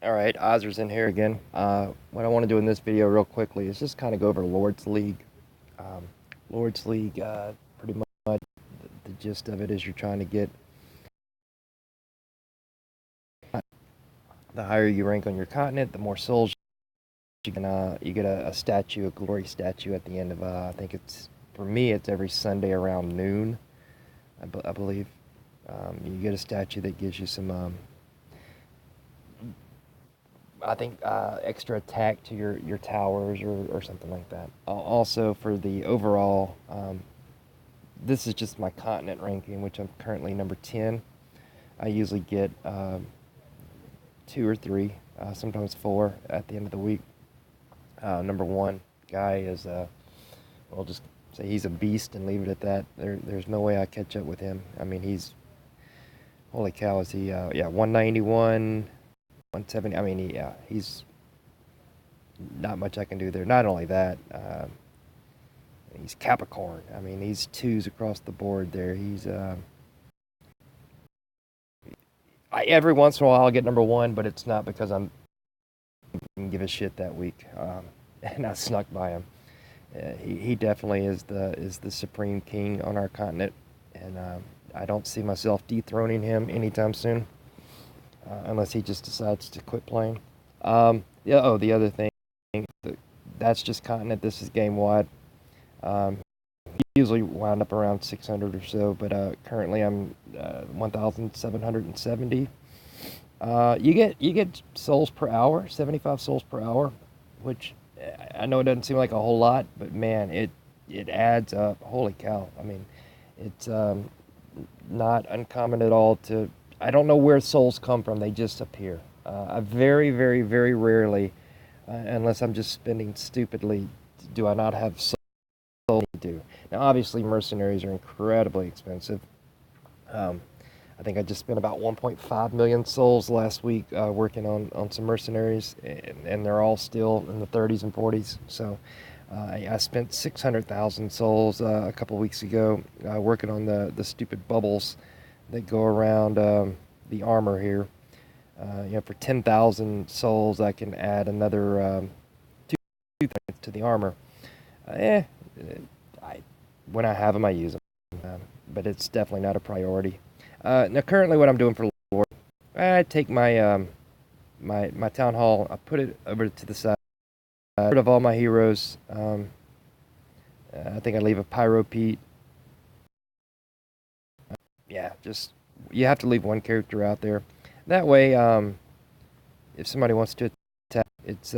Alright, Ozzerzen here again. What I want to do in this video real quickly is just kind of go over Lords League. Um, Lords League, pretty much the gist of it is you're trying to get, the higher you rank on your continent, the more souls you can, you get a statue, a glory statue at the end of, I think it's, for me, it's every Sunday around noon, I believe. You get a statue that gives you some, I think extra attack to your towers or something like that. Also for the overall, this is just my continent ranking, which I'm currently number 10. I usually get two or three, sometimes four at the end of the week. Number one guy is, we'll just say he's a beast and leave it at that. There's no way I catch up with him. I mean, he's, holy cow, is he, yeah, 191. 170. I mean, yeah, he's not much I can do there. Not only that, he's Capricorn. I mean, he's twos across the board there. He's every once in a while I'll get number one, but it's not because I'm give a shit that week, and I snuck by him. He definitely is the supreme king on our continent, and I don't see myself dethroning him anytime soon. Unless he just decides to quit playing. Yeah. Oh, the other thing, that's just continent. This is game wide. Um, usually wound up around 600 or so, but currently I'm 1,770. You get souls per hour, 75 souls per hour, which I know it doesn't seem like a whole lot, but man, it adds up. Holy cow! I mean, it's not uncommon at all to. I don't know where souls come from. They just appear. I very, very, very rarely, unless I'm just spending stupidly, do I not have souls to do. Now, obviously, mercenaries are incredibly expensive. Um, I think I just spent about 1.5 million souls last week working on some mercenaries, and they're all still in the 30s and 40s. So I spent 600,000 souls a couple weeks ago working on the stupid bubbles that go around the armor here. For 10,000 souls, I can add another two things to the armor. Eh, I, when I have them, I use them, but it's definitely not a priority. Now, currently, what I'm doing for Lord, I take my town hall, I put it over to the side. Get rid of all my heroes. I think I leave a Pyro Pete. Yeah, just you have to leave one character out there. That way, if somebody wants to attack, it's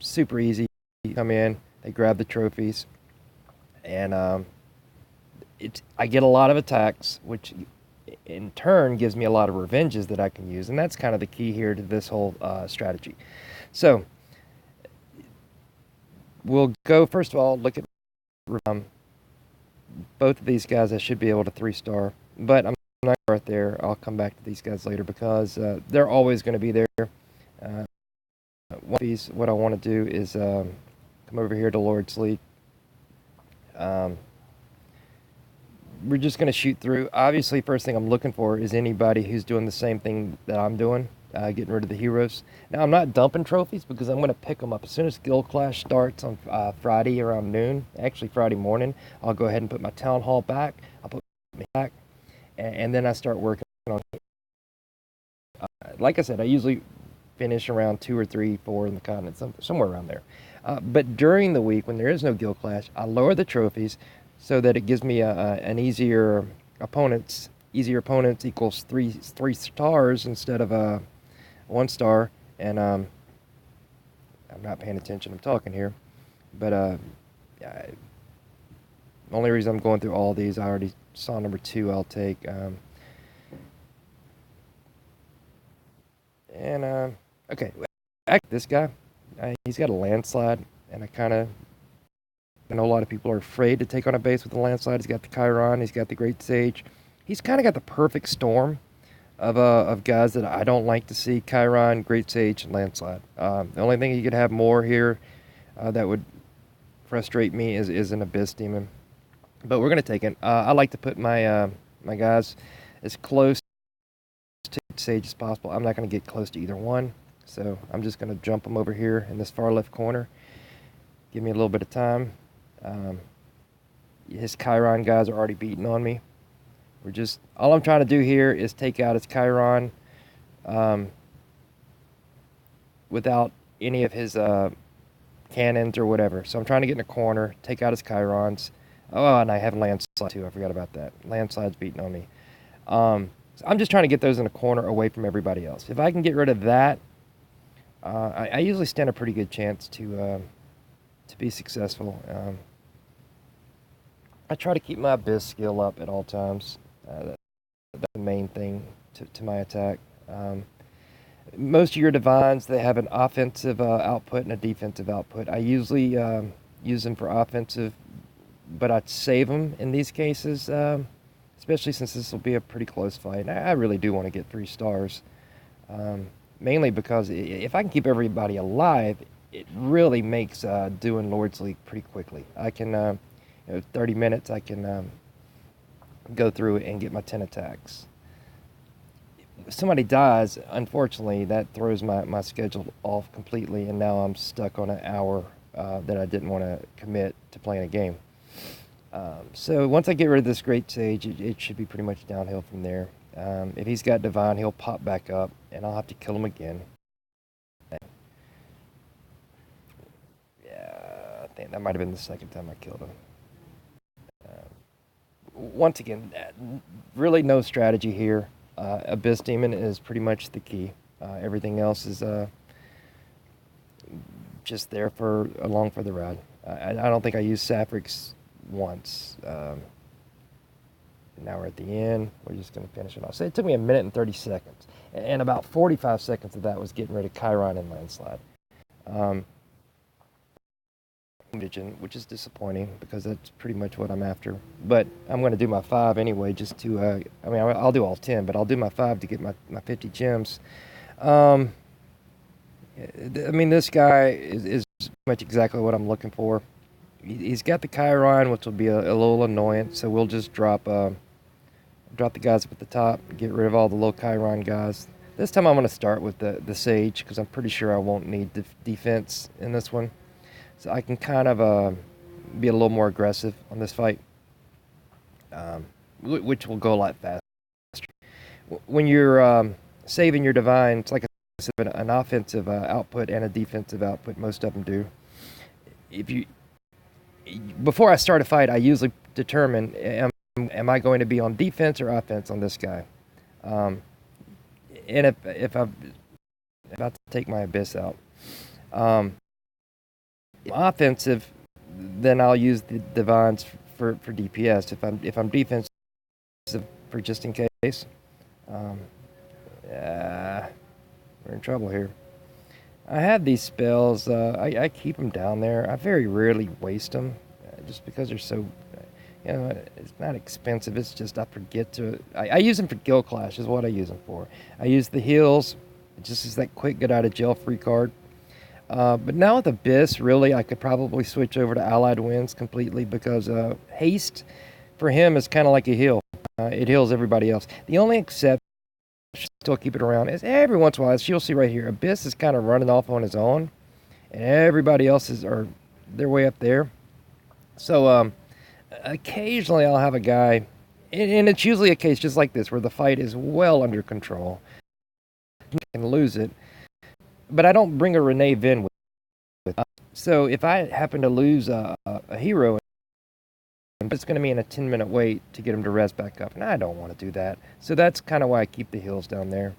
super easy. You come in, they grab the trophies, and I get a lot of attacks, which in turn gives me a lot of revenges that I can use, and that's kind of the key here to this whole strategy. So we'll go first of all. Look at both of these guys. I should be able to 3-star, but I'm not right there. I'll come back to these guys later because they're always going to be there. What I want to do is come over here to Lord's League. We're just going to shoot through. Obviously, first thing I'm looking for is anybody who's doing the same thing that I'm doing, getting rid of the heroes. Now, I'm not dumping trophies because I'm going to pick them up. As soon as Guild Clash starts on Friday around noon, actually Friday morning, I'll go ahead and put my Town Hall back. I'll put me back, and then I start working on like I said, I usually finish around 2 or 3, 4 in the continent, somewhere around there. But during the week, when there is no Guild Clash, I lower the trophies so that it gives me an easier opponents. Easier opponents equals three stars instead of 1 star. And I'm not paying attention. I'm talking here, but only reason I'm going through all these, I already saw number 2. I'll take. Okay, this guy, he's got a landslide, and I know a lot of people are afraid to take on a base with a landslide. He's got the Chiron, he's got the Great Sage. He's kind of got the perfect storm of guys that I don't like to see: Chiron, Great Sage, and landslide. The only thing he could have more here that would frustrate me is an Abyss Demon, but we're gonna take it. I like to put my guys as close much sage as possible. I'm not going to get close to either one, so I'm just going to jump them over here in this far left corner. Give me a little bit of time. His Chiron guys are already beating on me. All I'm trying to do here is take out his Chiron without any of his cannons or whatever. So I'm trying to get in a corner, take out his Chirons. Oh, and I have landslide too. I forgot about that. Landslide's beating on me. So I'm just trying to get those in a corner away from everybody else. If I can get rid of that, I usually stand a pretty good chance to be successful. I try to keep my abyss skill up at all times. That's the main thing to my attack. Most of your divines, they have an offensive output and a defensive output. I usually use them for offensive, but I'd save them in these cases, especially since this will be a pretty close fight. And I really do want to get 3 stars, mainly because if I can keep everybody alive, it really makes doing Lords League pretty quickly. I can, 30 minutes, I can go through it and get my 10 attacks. If somebody dies, unfortunately, that throws my schedule off completely, and now I'm stuck on an hour that I didn't want to commit to playing a game. So once I get rid of this Great Sage, it should be pretty much downhill from there. If he's got Divine, he'll pop back up, and I'll have to kill him again. Yeah, I think that might have been the second time I killed him. Once again, really no strategy here. Abyss Demon is pretty much the key. Everything else is just there along for the ride. I don't think I used Sapphirex once. Now we're at the end. We're just going to finish it off. So it took me 1 minute and 30 seconds. And about 45 seconds of that was getting rid of Chiron and Landslide. Which is disappointing because that's pretty much what I'm after. But I'm going to do my 5 anyway, just to, I mean, I'll do all 10, but I'll do my 5 to get my 50 gems. I mean, this guy is pretty much exactly what I'm looking for. He's got the Chiron, which will be a little annoyance, so we'll just drop the guys up at the top, get rid of all the low Chiron guys. This time I'm going to start with the Sage, because I'm pretty sure I won't need defense in this one. So I can kind of be a little more aggressive on this fight, which will go a lot faster. When you're saving your divines, like I said, an offensive output and a defensive output, most of them do. Before I start a fight, I usually determine, am I going to be on defense or offense on this guy? And if I'm about to take my Abyss out, offensive, then I'll use the divines for DPS. If I'm defensive, for just in case. We're in trouble here. I have these spells. I keep them down there. I very rarely waste them, just because they're so, it's not expensive. It's just I forget to. I use them for Guild Clash is what I use them for. I use the heals, just as that quick get out of jail free card. But now with Abyss, really, I could probably switch over to Allied Winds completely, because haste for him is kind of like a heal. It heals everybody else. The only exception, still keep it around, is every once in a while, as you'll see right here, Abyss is kind of running off on his own, and everybody else they're way up there. So occasionally I'll have a guy, and it's usually a case just like this, where the fight is well under control. You can lose it. But I don't bring a Renee Vin with me. So if I happen to lose a hero, it's going to be in a 10-minute wait to get him to res back up, and I don't want to do that. So that's kind of why I keep the heals down there.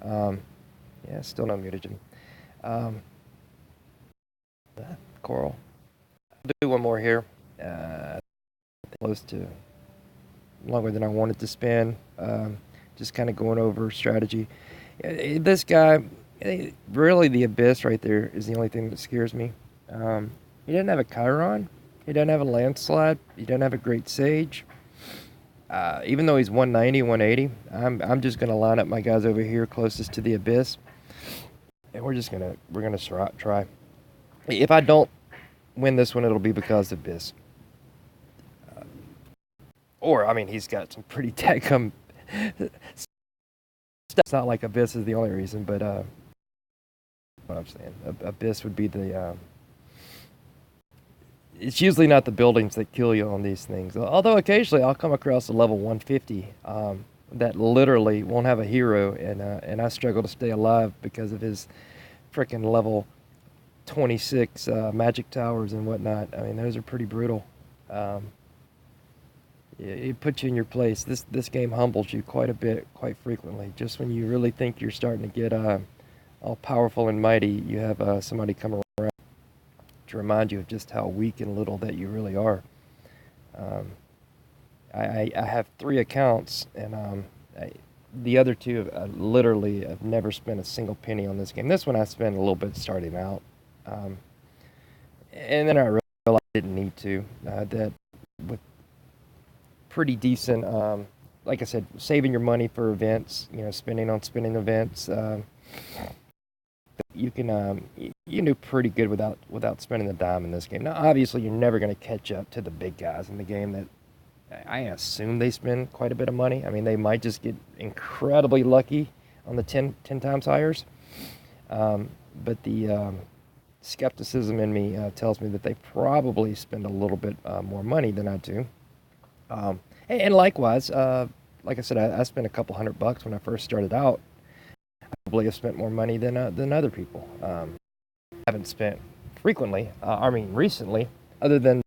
Yeah, still no mutagen. Coral. I'll do one more here. Close to longer than I wanted to spend. Just kind of going over strategy. This guy, really the Abyss right there is the only thing that scares me. He doesn't have a Chiron. He doesn't have a Landslide. He doesn't have a Great Sage. Even though he's 190, 180, I'm just gonna line up my guys over here closest to the Abyss, and we're gonna try. If I don't win this one, it'll be because of Abyss. Or I mean, he's got some pretty daggum It's not like Abyss is the only reason, but what I'm saying, Abyss would be the. It's usually not the buildings that kill you on these things. Although occasionally I'll come across a level 150 that literally won't have a hero, and I struggle to stay alive because of his freaking level 26 magic towers and whatnot. I mean, those are pretty brutal. It puts you in your place. This game humbles you quite a bit, quite frequently. Just when you really think you're starting to get all powerful and mighty, you have somebody come around to remind you of just how weak and little that you really are. I have 3 accounts, and the other 2 literally have never spent a single penny on this game. This one I spent a little bit starting out, and then I realized I didn't need to. That with pretty decent, like I said, saving your money for events, spending on spending events. You can do pretty good without spending the dime in this game. Now, obviously, you're never going to catch up to the big guys in the game that I assume they spend quite a bit of money. I mean, they might just get incredibly lucky on the 10 times hires. But the skepticism in me tells me that they probably spend a little bit more money than I do. And likewise, like I said, I spent a couple $100 when I first started out. I probably have spent more money than other people. I haven't spent frequently, recently, other than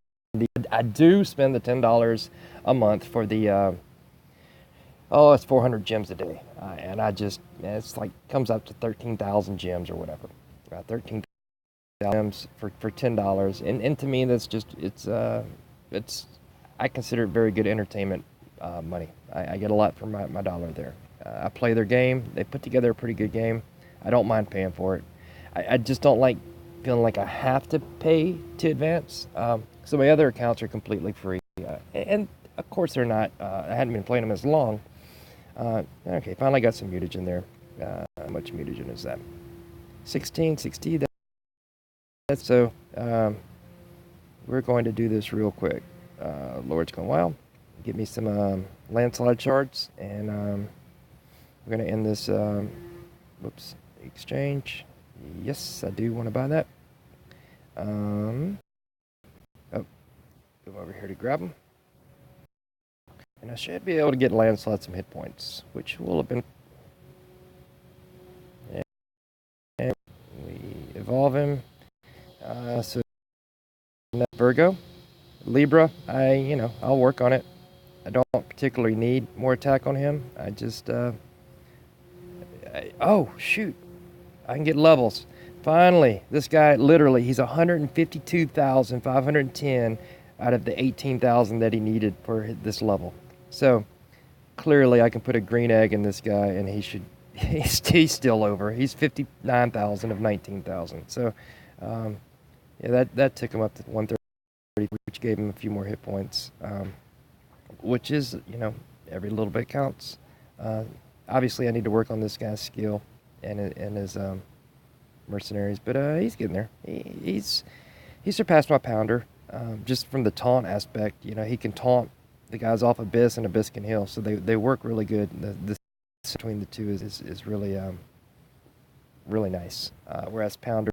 I do spend the $10 a month for the, it's 400 gems a day. And it's like, comes up to 13,000 gems or whatever. 13,000 gems for $10. And to me, that's just, I consider it very good entertainment money. I get a lot for my dollar there. I play their game. They put together a pretty good game. I don't mind paying for it. I just don't like feeling like I have to pay to advance. So my other accounts are completely free. And of course they're not. I hadn't been playing them as long. Okay, finally got some mutagen there. How much mutagen is that? 16, 60. That's so. We're going to do this real quick. Lord's Gone Wild. Get me some landslide shards, and we're going to end this exchange. Yes, I do want to buy that. Go over here to grab them. And I should be able to get landslide some hit points, which will have been... And we evolve him. So Virgo. Libra, I'll work on it. I don't particularly need more attack on him. I just, oh, shoot. I can get levels. Finally, this guy, literally, he's 152,510 out of the 18,000 that he needed for this level. So, clearly, I can put a green egg in this guy, and he's still over. He's 59,000 of 19,000. So, that took him up to 130, which gave him a few more hit points, which is, every little bit counts. Obviously, I need to work on this guy's skill and his mercenaries, but he's getting there. He surpassed my pounder, just from the taunt aspect. He can taunt the guys off Abyss, and Abyss can heal, so they work really good. The between the two is really really nice. Whereas pounder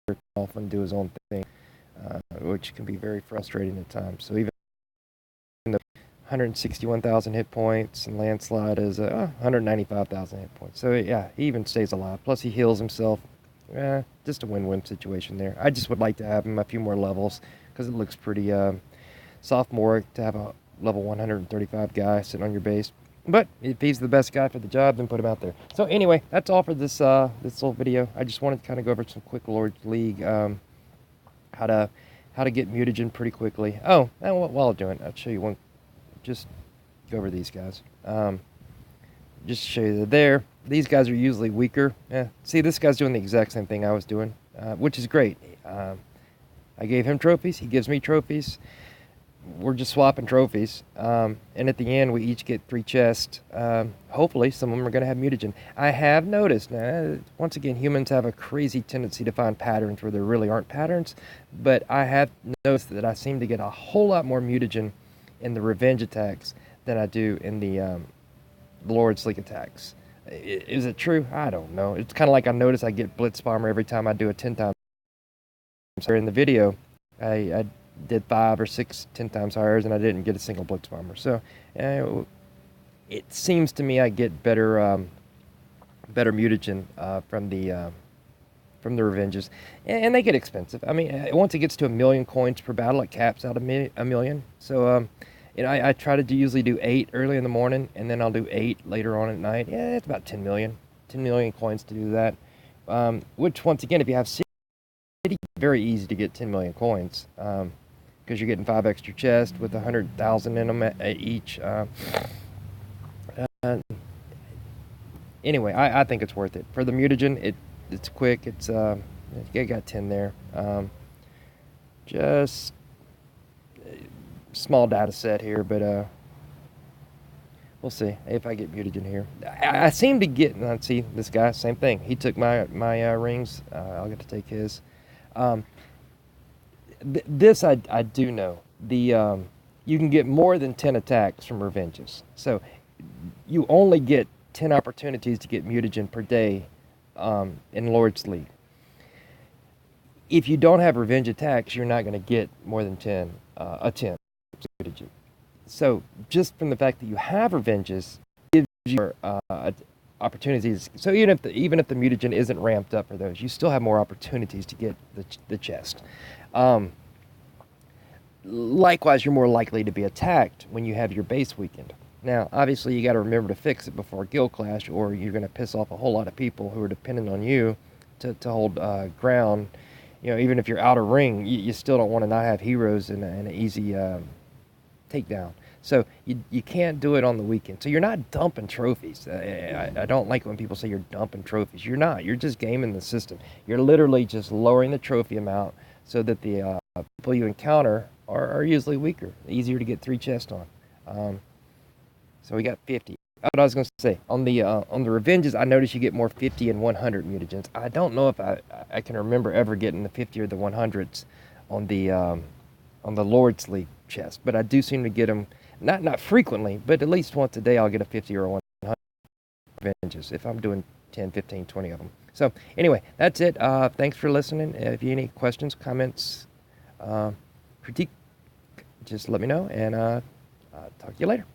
can often do his own thing, which can be very frustrating at times. So even the 161,000 hit points, and landslide is 195,000 hit points. So yeah, he even stays alive. Plus he heals himself. Just a win-win situation there. I just would like to have him a few more levels, because it looks pretty sophomoric to have a level 135 guy sitting on your base. But if he's the best guy for the job, then put him out there. So anyway, that's all for this this little video. I just wanted to kind of go over some quick Overlords League, how to get mutagen pretty quickly. Oh, and while I'm doing it, I'll show you one. Just go over these guys. Just to show you that there. These guys are usually weaker. See, this guy's doing the exact same thing I was doing, which is great. I gave him trophies. He gives me trophies. We're just swapping trophies. And at the end, we each get 3 chests. Hopefully, some of them are going to have mutagen. I have noticed, once again, humans have a crazy tendency to find patterns where there really aren't patterns. But I have noticed that I seem to get a whole lot more mutagen in the revenge attacks than I do in the Overlords League attacks. Is it true? I don't know. It's kind of like I notice I get Blitz Bomber every time I do a 10 times. In the video, I did 5 or 6 10 times hires, and I didn't get a single Blitz Bomber. So it seems to me I get better mutagen from the revenges, and they get expensive. I mean, once it gets to 1,000,000 coins per battle, it caps out a million. So I try to usually do 8 early in the morning, and then I'll do 8 later on at night. Yeah, it's about 10 million, 10 million coins to do that. Which once again, if you have city, very easy to get 10 million coins. Because you're getting 5 extra chests with 100,000 in them each. Anyway, I think it's worth it for the mutagen. It's quick. It's you got 10 there. Just small data set here, but we'll see if I get mutagen here. I seem to get. Let's see, this guy, same thing. He took my rings. I'll get to take his. This I do know. You can get more than 10 attacks from revenges. So you only get 10 opportunities to get mutagen per day in Lord's League. If you don't have revenge attacks, you're not going to get more than 10 attempts mutagen. So just from the fact that you have revenges gives you more opportunities. So even if the mutagen isn't ramped up for those, you still have more opportunities to get the chest. Likewise, you're more likely to be attacked when you have your base weakened. Now, obviously, you got to remember to fix it before Guild Clash, or you're going to piss off a whole lot of people who are dependent on you to hold ground. You know, even if you're out of ring, you still don't want to not have heroes in an easy takedown. So you can't do it on the weekend. So you're not dumping trophies. I don't like when people say you're dumping trophies. You're not. You're just gaming the system. You're literally just lowering the trophy amount so that the people you encounter are usually weaker, easier to get 3 chests on. So we got 50. What I was going to say, on the revenges, I noticed you get more 50 and 100 mutagens. I don't know if I can remember ever getting the 50 or the 100s on the Lord's League chest, but I do seem to get them, not frequently, but at least once a day I'll get a 50 or a 100 revenges if I'm doing 10, 15, 20 of them. So anyway, that's it. Thanks for listening. If you have any questions, comments, critique, just let me know, and talk to you later.